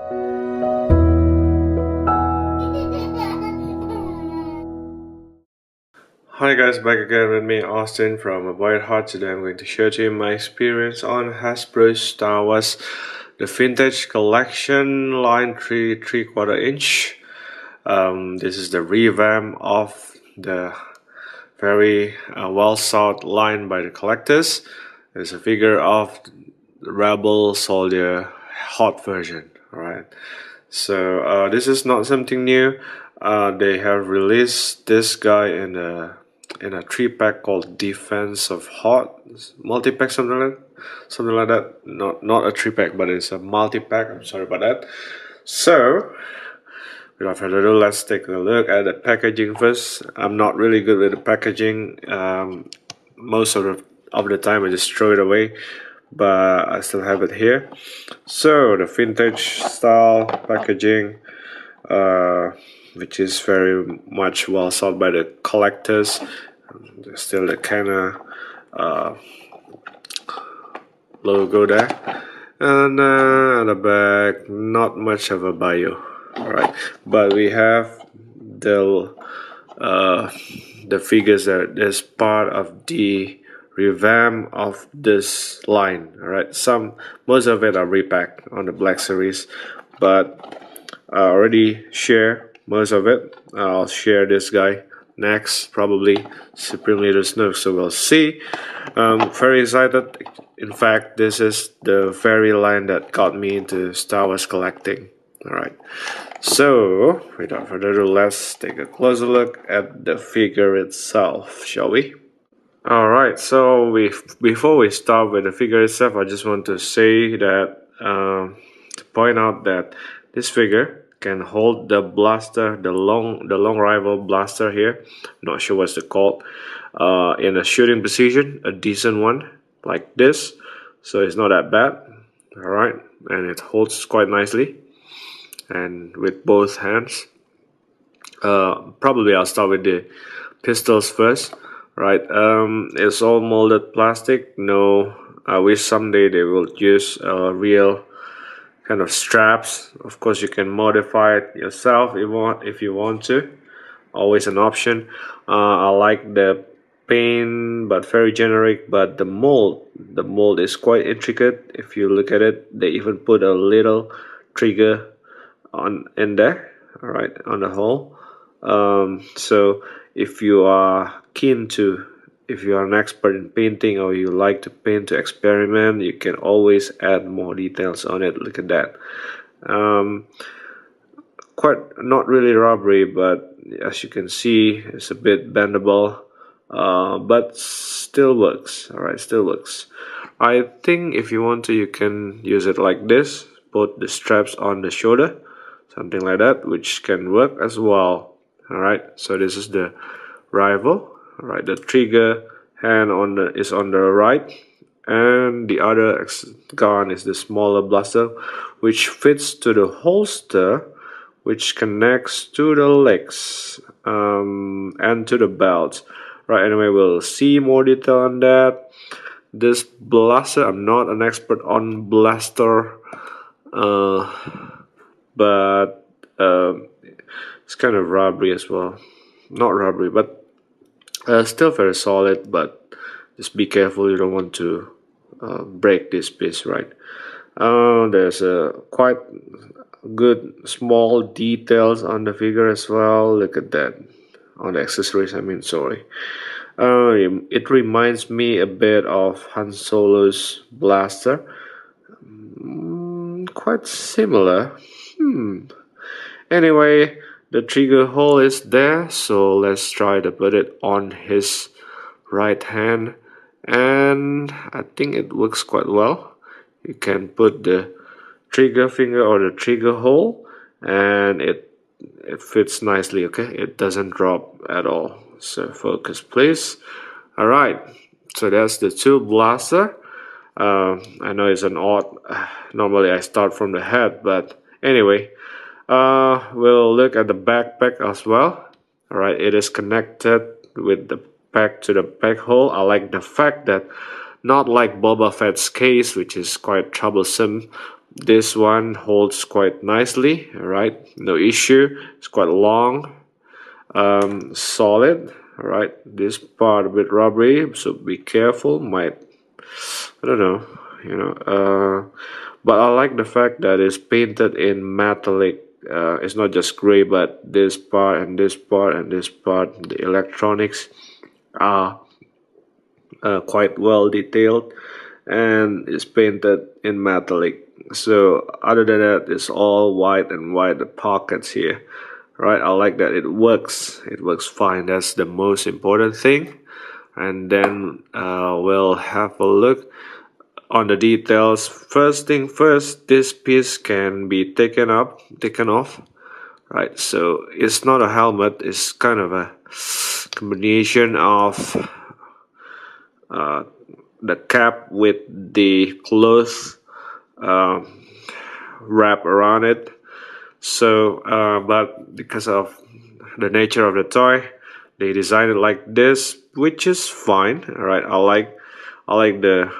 Hi guys, back again with me, Austin from A Boy at Heart. Today I'm going to share to you my experience on Hasbro's Star Wars, the Vintage Collection line 3/4 inch. This is the revamp of the very well sought line by the collectors. It's a figure of the Rebel Soldier Hoth version. Alright, so this is not something new. They have released this guy in a 3-pack called Defense of Hoth multi-pack, something like that. Not a 3-pack, but it's a multi-pack. I'm sorry about that. So without further ado, let's take a look at the packaging first. I'm not really good with the packaging. Most of the time I just throw it away, but I still have it here. So the vintage style packaging, which is very much well sought by the collectors. There's still the kind of logo there, and at the back, not much of a bio. Alright, but we have the figures that is part of the revamp of this line. Alright, most of it are repacked on the Black Series, but I already share most of it. I'll share this guy next, probably Supreme Leader Snoke, so we'll see. Very excited. In fact, this is the very line that got me into Star Wars collecting. Alright, so without further ado, let's take a closer look at the figure itself, shall we? Alright, so before we start with the figure itself, I just want to say that, to point out that this figure can hold the blaster, the long rifle blaster here. Not sure what's it called. In a shooting position, a decent one like this. So it's not that bad. Alright, and it holds quite nicely, and with both hands. Probably I'll start with the pistols first. Right, it's all molded plastic. No, I wish someday they will use real kind of straps. Of course, you can modify it yourself if you want to. Always an option. I like the paint, but very generic. But the mold is quite intricate. If you look at it, they even put a little trigger in there. All right, on the hole. So if you are if you are an expert in painting, or you like to paint to experiment, you can always add more details on it. Look at that. Quite not really rubbery, but as you can see, it's a bit bendable, but still works. Alright, still works. I think if you want to, you can use it like this, put the straps on the shoulder, something like that, which can work as well. Alright, so this is the rifle. Alright, the trigger hand is on the right, and the other gun is the smaller blaster, which fits to the holster, which connects to the legs and to the belt. Right, anyway, we'll see more detail on that. This blaster, I'm not an expert on blaster, but it's kind of rubbery as well. Not rubbery, but still very solid. But just be careful, you don't want to break this piece, right? There's a quite good small details on the figure as well. Look at that, on the accessories, I mean, sorry. It reminds me a bit of Han Solo's blaster. Quite similar. Anyway, the trigger hole is there, so let's try to put it on his right hand, and I think it works quite well. You can put the trigger finger or the trigger hole, and it fits nicely. Okay, it doesn't drop at all. So focus please. Alright, so that's the two blaster. I know it's an odd, normally I start from the head, but anyway, we'll look at the backpack as well. Alright, it is connected with the pack to the pack hole. I like the fact that, not like Boba Fett's case, which is quite troublesome, This one holds quite nicely. All right, no issue. It's quite long, solid. All right, this part a bit rubbery, so be careful. Might, I don't know, but I like the fact that it's painted in metallic. It's not just gray, but this part and this part and this part, the electronics are quite well detailed, and it's painted in metallic. So other than that, it's all white and white. The pockets here, right? I like that it works. It works fine. That's the most important thing. And then we'll have a look on the details. First thing first, this piece can be taken off, right? So it's not a helmet. It's kind of a combination of the cap with the cloth uh, wrap around it. So, but because of the nature of the toy, they designed it like this, which is fine. All right, I like the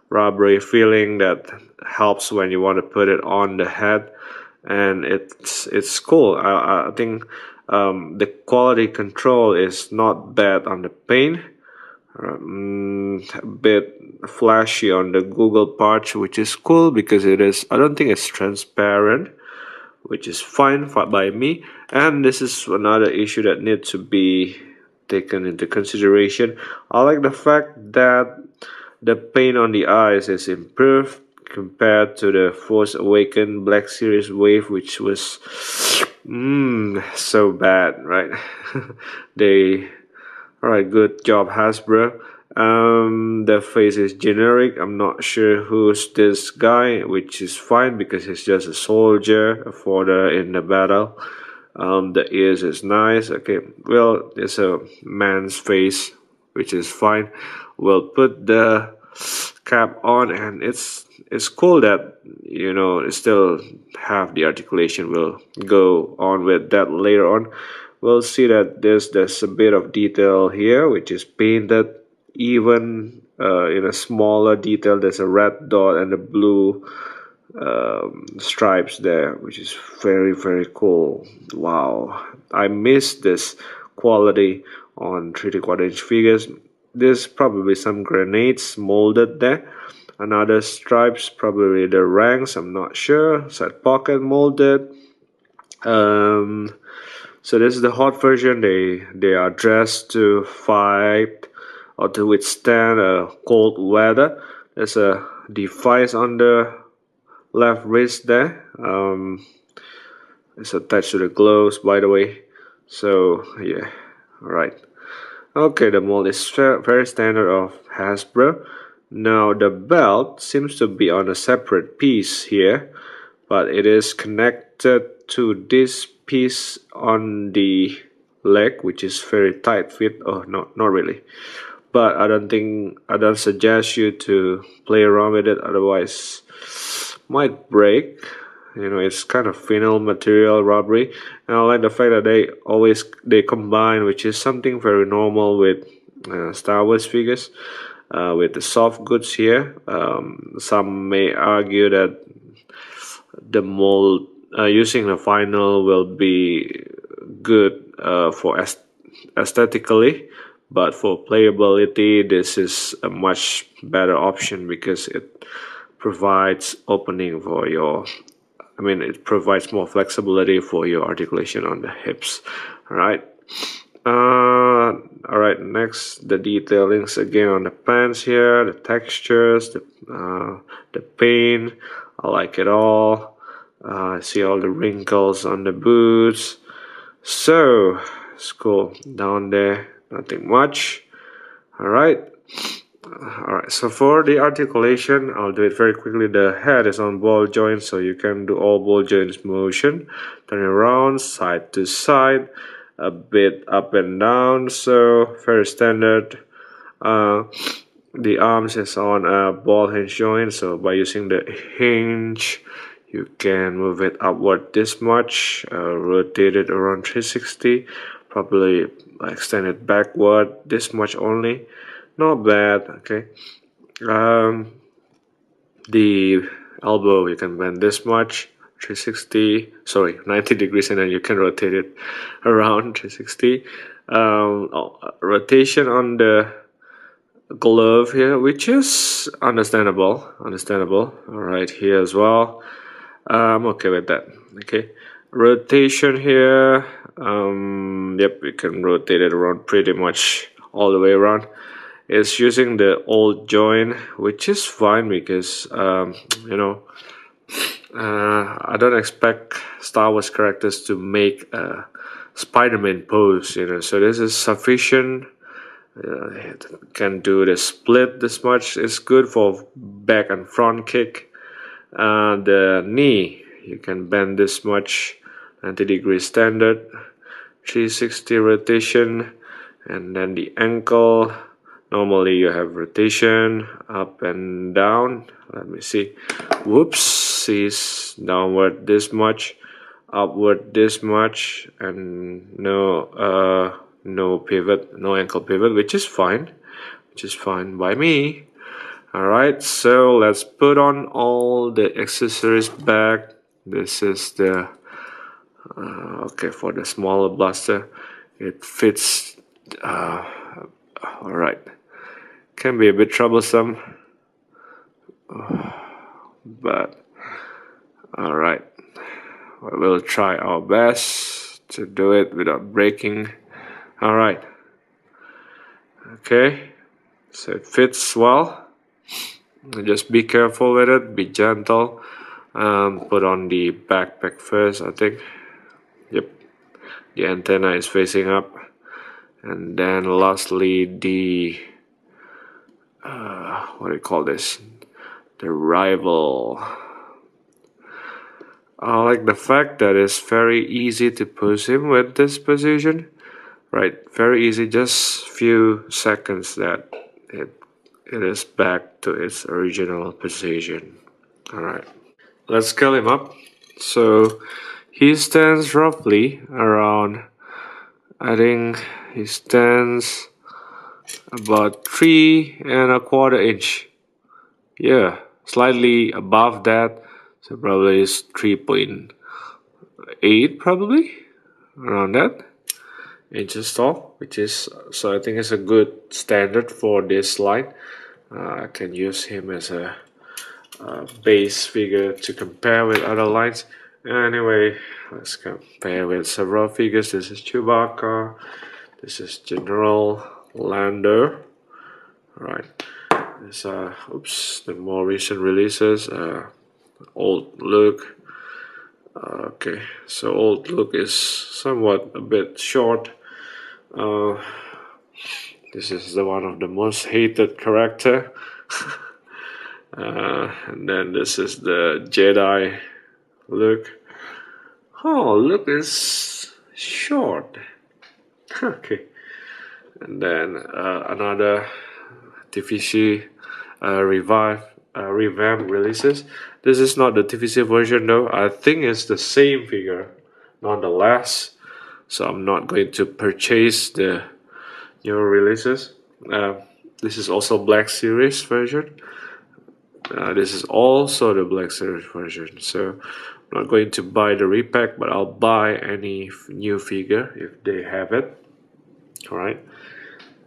rubbery feeling that helps when you want to put it on the head, and it's cool. I think the quality control is not bad on the paint. A bit flashy on the Google part, which is cool because it is. I don't think it's transparent, which is fine by me. And this is another issue that needs to be taken into consideration. I like the fact that the paint on the eyes is improved compared to the Force Awakens Black Series Wave, which was so bad, right? they Alright, good job, Hasbro. The face is generic. I'm not sure who's this guy, which is fine because he's just a soldier for in the battle. The ears is nice. Okay, well, it's a man's face, which is fine. We'll put the cap on, and it's cool that it still have the articulation. We'll go on with that later on. We'll see that there's a bit of detail here which is painted even in a smaller detail. There's a red dot and the blue stripes there, which is very cool. Wow, I miss this quality on 3 quarter inch figures. There's probably some grenades molded there. Another stripes, probably the ranks, I'm not sure. Side pocket molded. So this is the Hoth version. They are dressed to fight or to withstand cold weather. There's a device on the left wrist there. It's attached to the gloves, by the way. So yeah, all right. Okay, the mold is very standard of Hasbro. Now the belt seems to be on a separate piece here, but it is connected to this piece on the leg, which is very tight fit. Oh, no, not really. But I don't suggest you to play around with it, otherwise might break. It's kind of vinyl material, rubbery, and I like the fact that they combine, which is something very normal with Star Wars figures, with the soft goods here. Some may argue that the mold using the vinyl will be good for aesthetically, but for playability this is a much better option because it provides opening for your it provides more flexibility for your articulation on the hips. Alright, next the detailings again on the pants here, the textures, the paint. I like it all. I see all the wrinkles on the boots. So it's cool. Down there, nothing much. Alright, so for the articulation, I'll do it very quickly. The head is on ball joints, so you can do all ball joints motion. Turn around, side to side, a bit up and down, so very standard. The arms is on a ball hinge joint, so by using the hinge, you can move it upward this much, rotate it around 360, probably extend it backward this much only. Not bad. Okay. The elbow, you can bend this much, 360, sorry, 90 degrees, and then you can rotate it around 360. Rotation on the glove here, which is understandable. All right, here as well. I'm okay with that. Okay, rotation here. Yep, you can rotate it around pretty much all the way around. It's using the old joint, which is fine because you know, I don't expect Star Wars characters to make a Spider-Man pose, you know. So this is sufficient. It can do the split this much. It's good for back and front kick. The knee, you can bend this much, 90-degree standard, 360 rotation, and then the ankle. Normally you have rotation up and down. Let me see. Whoops, is downward this much, upward this much, and no pivot, no ankle pivot, which is fine by me. Alright, so let's put on all the accessories back. This is the okay, for the smaller blaster, it fits. Alright, can be a bit troublesome, but alright, we'll try our best to do it without breaking. Alright, okay, so it fits well. Just be careful with it, be gentle. Put on the backpack first, I think. Yep, the antenna is facing up, and then lastly the what do you call this, the rival. I like the fact that it's very easy to push him with this position, right? Very easy, just few seconds that it is back to its original position. Alright, let's scale him up. So he stands roughly around, I think he stands about 3¼ inch. Yeah, slightly above that, so probably is 3.8, probably around that inches tall, which is, so I think it's a good standard for this line. I can use him as a base figure to compare with other lines. Anyway, let's compare with several figures. This is Chewbacca, this is General Lando. Right, this the more recent releases, old Luke. Okay, so old Luke is somewhat a bit short. This is the one of the most hated character. And then this is the Jedi Luke. Oh, Luke is short. Okay, and then another TVC revamp releases. This is not the TVC version though. I think it's the same figure nonetheless, so I'm not going to purchase the new releases. This is also Black Series version. This is also the Black Series version, so I'm not going to buy the repack, but I'll buy any new figure if they have it. Alright,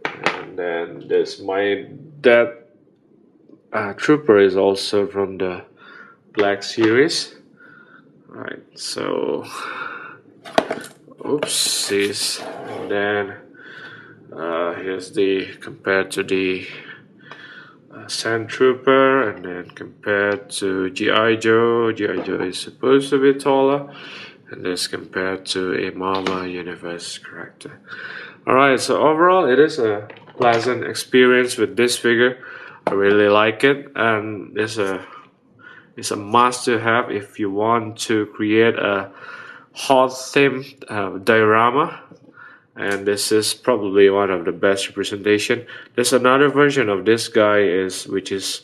and then this my dad Trooper is also from the Black Series. Alright, so oopsies, and then here's the compared to the Sand Trooper, and then compared to G.I. Joe. G.I. Joe is supposed to be taller, and this compared to a Marvel Universe character. Alright, so overall it is a pleasant experience with this figure. I really like it, and it's a must to have if you want to create a Hoth themed diorama. And this is probably one of the best representation. There's another version of this guy which is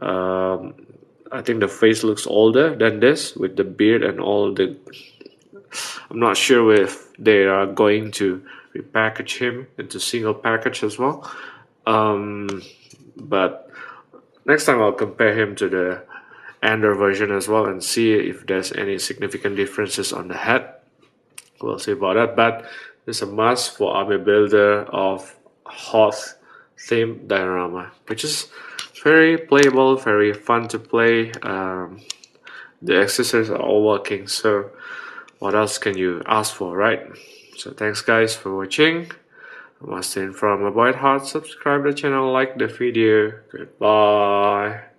I think the face looks older than this with the beard and all the. I'm not sure if they are going to repackage him into single package as well. But next time I'll compare him to the Android version as well and see if there's any significant differences on the head. We'll see about that, but it's a must for army builder of Hoth theme diorama, which is very playable, very fun to play. The accessories are all working, so what else can you ask for, right? So thanks guys for watching. I'm Austin from Avoid Heart. Subscribe the channel, like the video. Goodbye.